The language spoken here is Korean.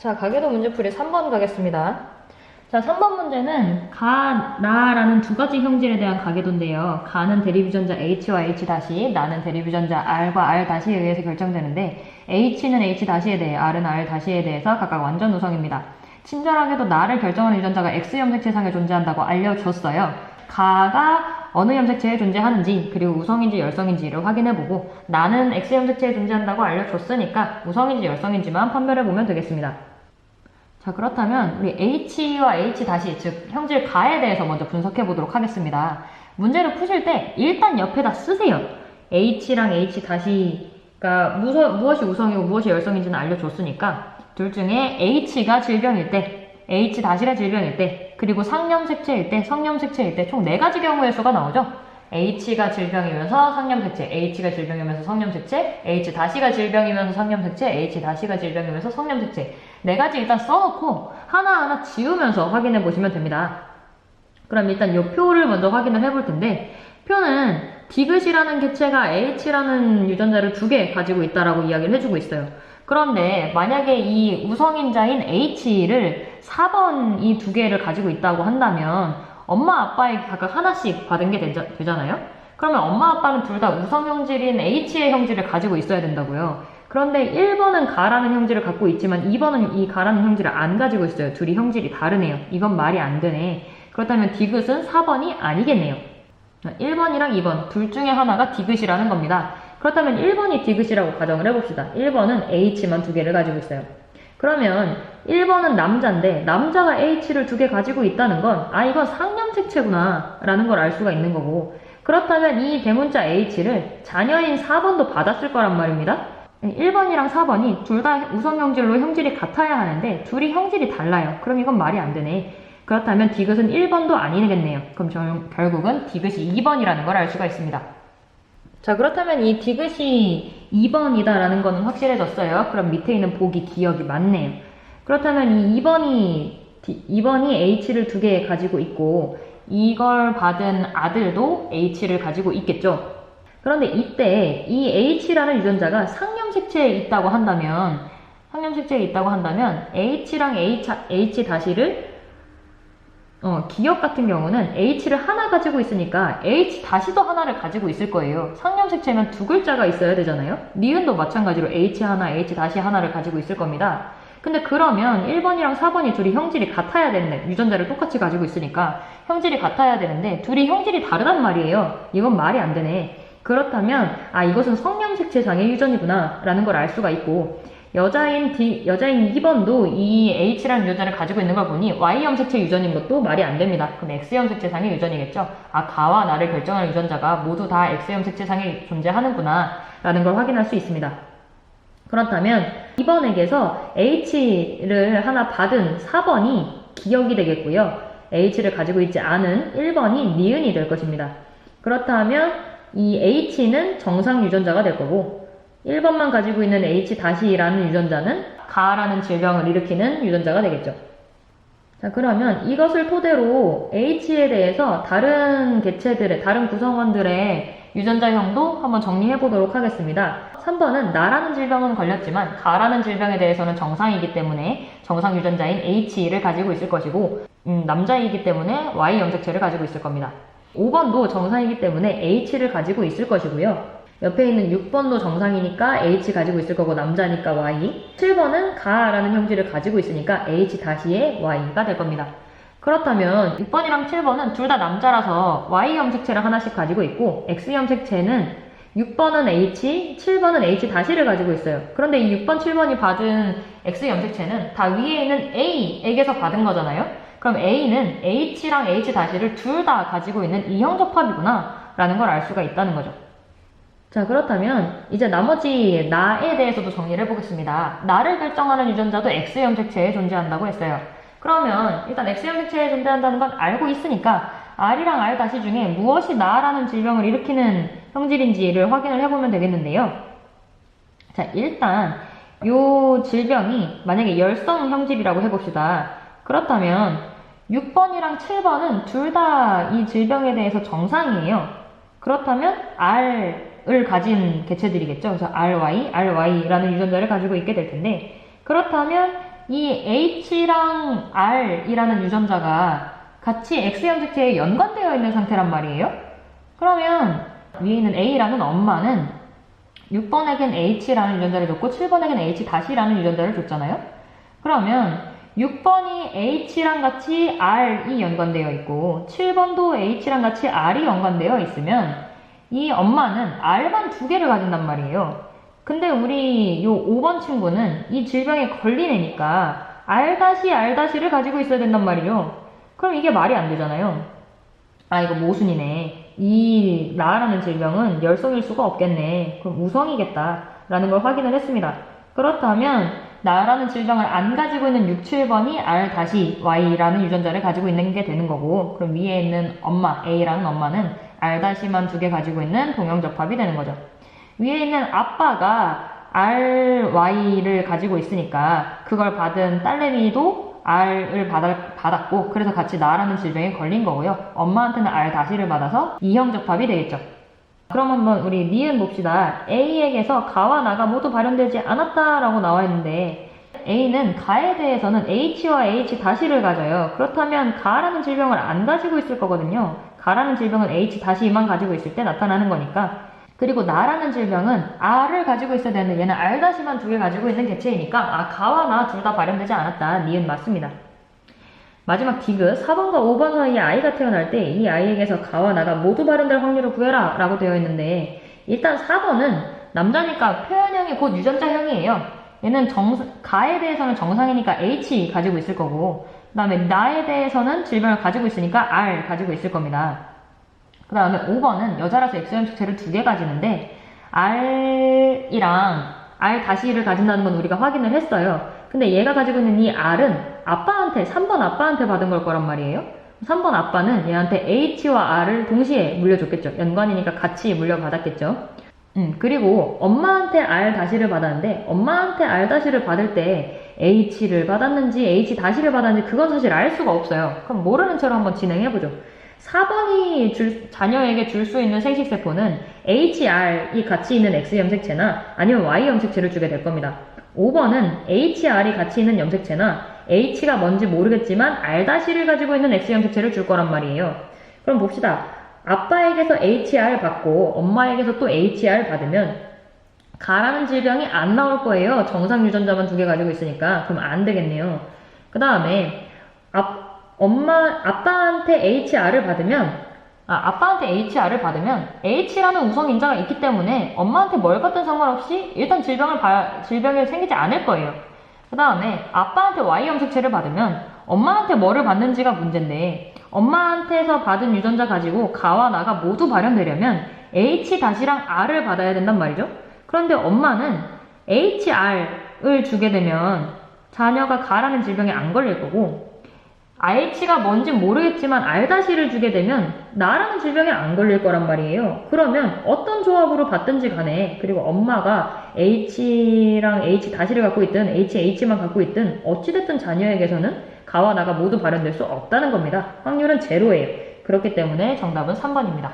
자, 가계도 문제풀이 3번 가겠습니다. 자, 3번 문제는 가, 나라는 두 가지 형질에 대한 가계도인데요. 가는 대립유전자 H와 H 다시, 나는 대립유전자 R과 R 다시에 의해서 결정되는데 H는 H 다시에 대해, R은 R 다시에 대해서 각각 완전 우성입니다. 친절하게도 나를 결정하는 유전자가 X 염색체상에 존재한다고 알려줬어요. 가가 어느 염색체에 존재하는지 그리고 우성인지 열성인지를 확인해보고 나는 X 염색체에 존재한다고 알려줬으니까 우성인지 열성인지만 판별해보면 되겠습니다. 자, 그렇다면 우리 H와 H 다시, 즉 형질 가에 대해서 먼저 분석해보도록 하겠습니다. 문제를 푸실 때 일단 옆에다 쓰세요. H랑 H 다시가 무엇이 우성이고 무엇이 열성인지는 알려줬으니까 둘 중에 H가 질병일 때, H 다시가 질병일 때, 그리고 상염색체일 때, 성염색체일 때 총 4가지 경우의 수가 나오죠. H가 질병이면서 상염색체, H가 질병이면서 성염색체, H 다시가 질병이면서 상염색체, H 다시가 질병이면서 성염색체 4가지 일단 써놓고 하나하나 지우면서 확인해 보시면 됩니다. 그럼 일단 이 표를 먼저 확인을 해볼 텐데 표는 디귿이라는 개체가 H라는 유전자를 2개 가지고 있다라고 이야기를 해주고 있어요. 그런데 만약에 이 우성인자인 H를 4번 이 2개를 가지고 있다고 한다면 엄마 아빠에게 각각 하나씩 받은 게 되잖아요? 그러면 엄마 아빠는 둘 다 우성 형질인 H의 형질을 가지고 있어야 된다고요. 그런데 1번은 가라는 형질을 갖고 있지만 2번은 이 가라는 형질을 안 가지고 있어요. 둘이 형질이 다르네요. 이건 말이 안 되네. 그렇다면 디귿은 4번이 아니겠네요. 1번이랑 2번 둘 중에 하나가 디귿이라는 겁니다. 그렇다면 1번이 디귿이라고 가정을 해봅시다. 1번은 H만 2개를 가지고 있어요. 그러면 1번은 남자인데 남자가 H를 2개 가지고 있다는 건 이건 상염색체구나 라는 걸 알 수가 있는 거고, 그렇다면 이 대문자 H를 자녀인 4번도 받았을 거란 말입니다. 1번이랑 4번이 둘 다 우성형질로 형질이 같아야 하는데 둘이 형질이 달라요. 그럼 이건 말이 안 되네. 그렇다면 디귿은 1번도 아니겠네요. 그럼 결국은 디귿이 2번이라는 걸 알 수가 있습니다. 자, 그렇다면 이 디귿이 2번이다라는 거는 확실해졌어요. 그럼 밑에 있는 보기 기억이 맞네요. 그렇다면 이 2번이 H를 2개 가지고 있고 이걸 받은 아들도 H를 가지고 있겠죠. 그런데 이때 이 H라는 유전자가 상염색체에 있다고 한다면 H랑 H 다시를 기억 같은 경우는 H를 하나 가지고 있으니까 H 다시도 하나를 가지고 있을 거예요. 상염색체면 2글자가 있어야 되잖아요. 니은도 마찬가지로 H 하나, H 다시 하나를 가지고 있을 겁니다. 근데 그러면 1번이랑 4번이 둘이 형질이 같아야 되는데, 유전자를 똑같이 가지고 있으니까 형질이 같아야 되는데 둘이 형질이 다르단 말이에요. 이건 말이 안 되네. 그렇다면 이것은 성염색체상의 유전이구나 라는 걸 알 수가 있고, 여자인 2번도 이 H라는 유전자를 가지고 있는 걸 보니 Y염색체 유전인 것도 말이 안 됩니다. 그럼 X염색체상의 유전이겠죠. 가와 나를 결정하는 유전자가 모두 다 X염색체상에 존재하는구나 라는 걸 확인할 수 있습니다. 그렇다면 2번에게서 H를 하나 받은 4번이 기억이 되겠고요. H를 가지고 있지 않은 1번이 니은이 될 것입니다. 그렇다면 이 H는 정상 유전자가 될 거고 1번만 가지고 있는 H-라는 유전자는 가라는 질병을 일으키는 유전자가 되겠죠. 자, 그러면 이것을 토대로 H에 대해서 다른 개체들의, 다른 구성원들의 유전자형도 한번 정리해 보도록 하겠습니다. 3번은 나라는 질병은 걸렸지만 가라는 질병에 대해서는 정상이기 때문에 정상 유전자인 H를 가지고 있을 것이고 남자이기 때문에 Y 염색체를 가지고 있을 겁니다. 5번도 정상이기 때문에 H를 가지고 있을 것이고요. 옆에 있는 6번도 정상이니까 H 가지고 있을 거고 남자니까 Y. 7번은 가라는 형질을 가지고 있으니까 H 다시의 Y가 될 겁니다. 그렇다면 6번이랑 7번은 둘 다 남자라서 Y 염색체를 하나씩 가지고 있고 X 염색체는 6번은 H, 7번은 H 다시를 가지고 있어요. 그런데 이 6번, 7번이 받은 X 염색체는 다 위에 있는 A에게서 받은 거잖아요. 그럼 A는 H랑 H 다시를 둘 다 가지고 있는 이형접합이구나 라는 걸 알 수가 있다는 거죠. 자, 그렇다면 이제 나머지 나에 대해서도 정리를 해보겠습니다. 나를 결정하는 유전자도 X염색체에 존재한다고 했어요. 그러면 일단 X염색체에 존재한다는 건 알고 있으니까 R이랑 R 다시 중에 무엇이 나라는 질병을 일으키는 형질인지를 확인을 해보면 되겠는데요. 자, 일단 이 질병이 만약에 열성 형질이라고 해봅시다. 그렇다면 6번이랑 7번은 둘 다 이 질병에 대해서 정상이에요. 그렇다면 R을 가진 개체들이겠죠. 그래서 RY라는 유전자를 가지고 있게 될 텐데, 그렇다면 이 H랑 R이라는 유전자가 같이 X형 색채에 연관되어 있는 상태란 말이에요. 그러면 위에 있는 A라는 엄마는 6번에겐 H라는 유전자를 줬고 7번에겐 H-라는 유전자를 줬잖아요. 그러면 6번이 H랑 같이 R이 연관되어 있고 7번도 H랑 같이 R이 연관되어 있으면 이 엄마는 R만 2개를 가진단 말이에요. 근데 우리 요 5번 친구는 이 질병에 걸린 애니까 R-를 가지고 있어야 된단 말이죠. 그럼 이게 말이 안 되잖아요. 아, 이거 모순이네. 이 라라는 질병은 열성일 수가 없겠네. 그럼 우성이겠다. 라는 걸 확인을 했습니다. 그렇다면 나라는 질병을 안 가지고 있는 6, 7번이 R-Y라는 유전자를 가지고 있는 게 되는 거고, 그럼 위에 있는 엄마, A라는 엄마는 R-만 2개 가지고 있는 동형적합이 되는 거죠. 위에 있는 아빠가 RY를 가지고 있으니까 그걸 받은 딸내미도 R을 받았고, 그래서 같이 나라는 질병에 걸린 거고요. 엄마한테는 R-를 받아서 이형적합이 되겠죠. 그럼 한번 우리 니은 봅시다. A에게서 가와 나가 모두 발현되지 않았다라고 나와 있는데 A는 가에 대해서는 H와 H-를 가져요. 그렇다면 가라는 질병을 안 가지고 있을 거거든요. 가라는 질병은 H-만 가지고 있을 때 나타나는 거니까. 그리고 나라는 질병은 R을 가지고 있어야 되는데 얘는 R-만 2개 가지고 있는 개체이니까 가와 나 둘 다 발현되지 않았다. 니은 맞습니다. 마지막 디귿 4번과 5번 사이에 아이가 태어날 때 이 아이에게서 가와 나가 모두 발현될 확률을 구해라 라고 되어 있는데, 일단 4번은 남자니까 표현형이 곧 유전자형이에요. 얘는 가에 대해서는 정상이니까 H 가지고 있을 거고, 그 다음에 나에 대해서는 질병을 가지고 있으니까 R 가지고 있을 겁니다. 그 다음에 5번은 여자라서 X형 색채를 2개 가지는데 R이랑 R-를 가진다는 건 우리가 확인을 했어요. 근데 얘가 가지고 있는 이 R은 아빠한테, 3번 아빠한테 받은 걸 거란 말이에요. 3번 아빠는 얘한테 H와 R을 동시에 물려줬겠죠. 연관이니까 같이 물려받았겠죠. 그리고 엄마한테 R-를 받았는데 엄마한테 R-를 받을 때 H를 받았는지 H-를 받았는지 그건 사실 알 수가 없어요. 그럼 모르는 채로 한번 진행해보죠. 4번이 자녀에게 줄 수 있는 생식세포는 HR이 같이 있는 X형 색채나 아니면 Y형 색채를 주게 될 겁니다. 5번은 HR이 같이 있는 염색체나 H가 뭔지 모르겠지만 R-를 가지고 있는 X형 색채를 줄 거란 말이에요. 그럼 봅시다. 아빠에게서 HR 받고 엄마에게서 또 HR 받으면 가라는 질병이 안 나올 거예요. 정상 유전자만 2개 가지고 있으니까. 그럼 안 되겠네요. 그 다음에 아빠한테 HR을 받으면 H라는 우성인자가 있기 때문에 엄마한테 뭘 받든 상관없이 일단 질병이 생기지 않을 거예요. 그 다음에 아빠한테 Y형 색채를 받으면 엄마한테 뭐를 받는지가 문제인데, 엄마한테서 받은 유전자 가지고 가와 나가 모두 발현되려면 H-랑 R을 받아야 된단 말이죠. 그런데 엄마는 HR-을 주게 되면 자녀가 가라는 질병에 안 걸릴 거고, H가 뭔지 모르겠지만 R-를 주게 되면 나라는 질병에 안 걸릴 거란 말이에요. 그러면 어떤 조합으로 받든지 간에, 그리고 엄마가 H랑 H-를 갖고 있든 H-만 갖고 있든 어찌됐든 자녀에게서는 가와 나가 모두 발현될 수 없다는 겁니다. 확률은 제로예요. 그렇기 때문에 정답은 3번입니다.